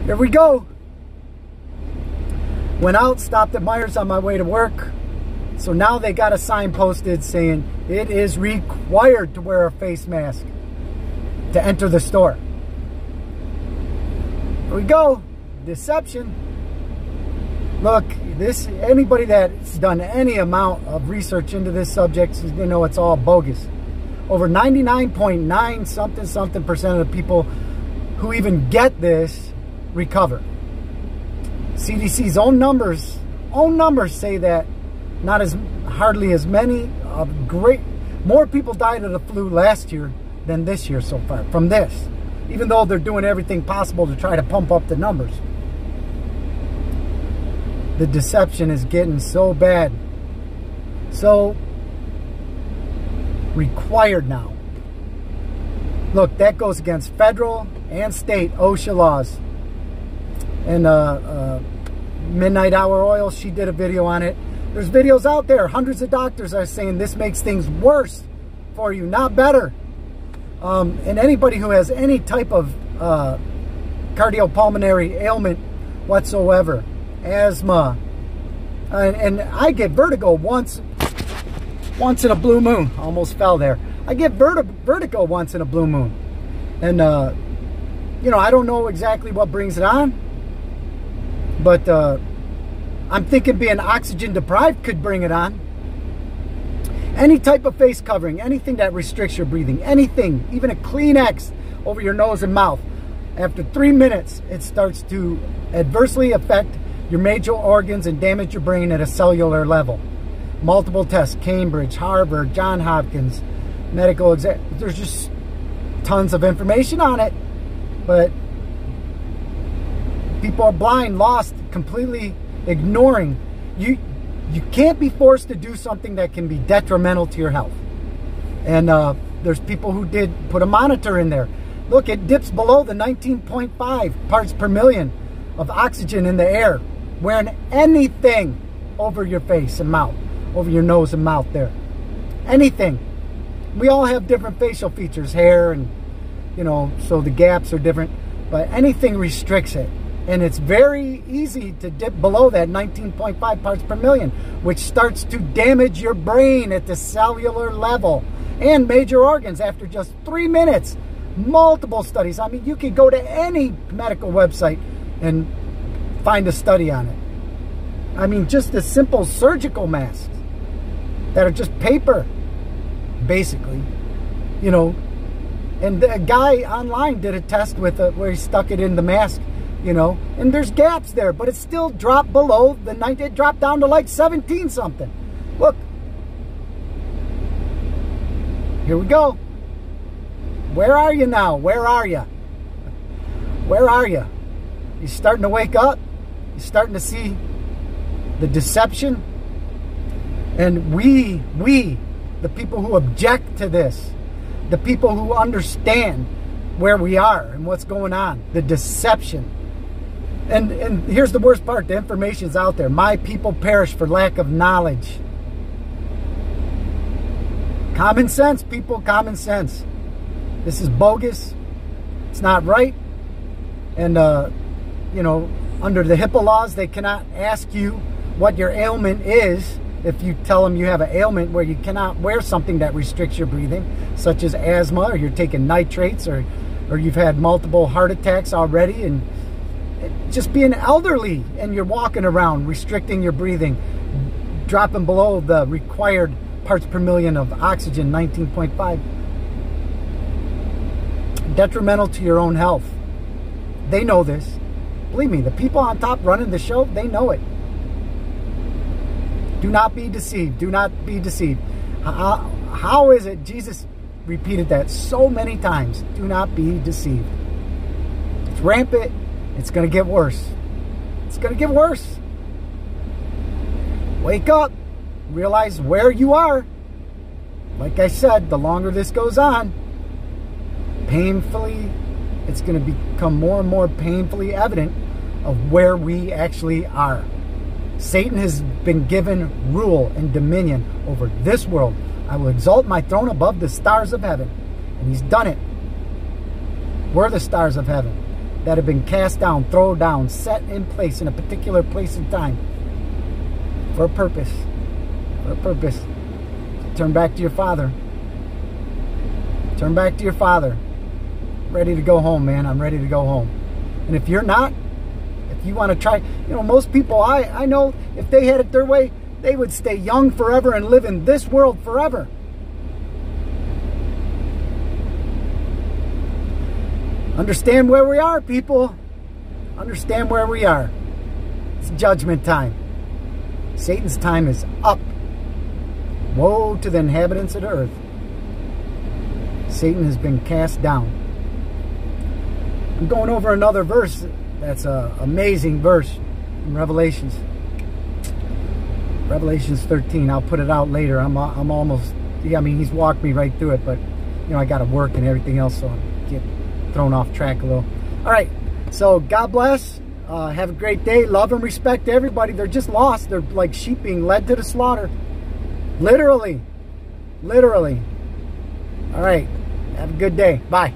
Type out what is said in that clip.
Here we go. Went out, stopped at Myers on my way to work. So now they got a sign posted saying it is required to wear a face mask to enter the store. Here we go. Deception. Look, anybody that's done any amount of research into this subject, you know it's all bogus. Over 99.9 something percent of the people who even get this recover. CDC's own numbers say that hardly as many more people died of the flu last year than this year so far from this, even though they're doing everything possible to try to pump up the numbers. The deception is getting so bad. So required now. Look, that goes against federal and state OSHA laws. And Midnight Hour Oil, she did a video on it. There's videos out there. Hundreds of doctors are saying this makes things worse for you, not better. And anybody who has any type of cardiopulmonary ailment whatsoever, asthma, and I get vertigo once in a blue moon. Almost fell there. I get vertigo once in a blue moon. And, you know, I don't know exactly what brings it on. But I'm thinking being oxygen deprived could bring it on. Any type of face covering, anything that restricts your breathing, anything, even a Kleenex over your nose and mouth. After 3 minutes, it starts to adversely affect your major organs and damage your brain at a cellular level. Multiple tests, Cambridge, Harvard, Johns Hopkins, medical exam. There's just tons of information on it. But people are blind, lost, completely ignoring. You can't be forced to do something that can be detrimental to your health. And there's people who did put a monitor in there. Look, it dips below the 19.5 parts per million of oxygen in the air. Wearing anything over your face and mouth, over your nose and mouth there. Anything. We all have different facial features, hair, and, you know, so the gaps are different. But anything restricts it. And it's very easy to dip below that 19.5 parts per million, which starts to damage your brain at the cellular level and major organs after just 3 minutes. Multiple studies. I mean, you could go to any medical website and find a study on it. I mean, just the simple surgical masks that are just paper, basically, you know. And a guy online did a test with where he stuck it in the mask, you know, and there's gaps there, but it still dropped below the 90. It dropped down to like 17 something. Look, here we go. Where are you now? Where are you? Where are you? You're starting to wake up. You're starting to see the deception. And we, the people who object to this, the people who understand where we are and what's going on, the deception. And here's the worst part, the information's out there. My people perish for lack of knowledge. Common sense, people, common sense. This is bogus. It's not right. And, you know, under the HIPAA laws, they cannot ask you what your ailment is if you tell them you have an ailment where you cannot wear something that restricts your breathing, such as asthma, or you're taking nitrates, or you've had multiple heart attacks already, and just being elderly and you're walking around restricting your breathing, dropping below the required parts per million of oxygen, 19.5. Detrimental to your own health. They know this. Believe me, the people on top running the show, they know it. Do not be deceived. Do not be deceived. How is it? Jesus repeated that so many times. Do not be deceived. It's rampant. It's going to get worse. It's going to get worse. Wake up. Realize where you are. Like I said, the longer this goes on, painfully, it's going to become more and more painfully evident of where we actually are. Satan has been given rule and dominion over this world. I will exalt my throne above the stars of heaven. And he's done it. We're the stars of heaven. that have been cast down, thrown down, set in place in a particular place and time for a purpose. For a purpose. Turn back to your Father. Turn back to your Father. Ready to go home, man. I'm ready to go home. And if you're not, if you want to try, you know, most people I know, if they had it their way, they would stay young forever and live in this world forever. Understand where we are, people. Understand where we are. It's judgment time. Satan's time is up. Woe to the inhabitants of the earth. Satan has been cast down. I'm going over another verse that's an amazing verse in Revelations. Revelations 13. I'll put it out later. I'm almost, I mean, he's walked me right through it, but, you know, I got to work and everything else, so I get thrown off track a little. All right, so God bless. Have a great day. Love and respect to everybody. They're just lost. They're like sheep being led to the slaughter. Literally. Literally. All right. Have a good day. Bye.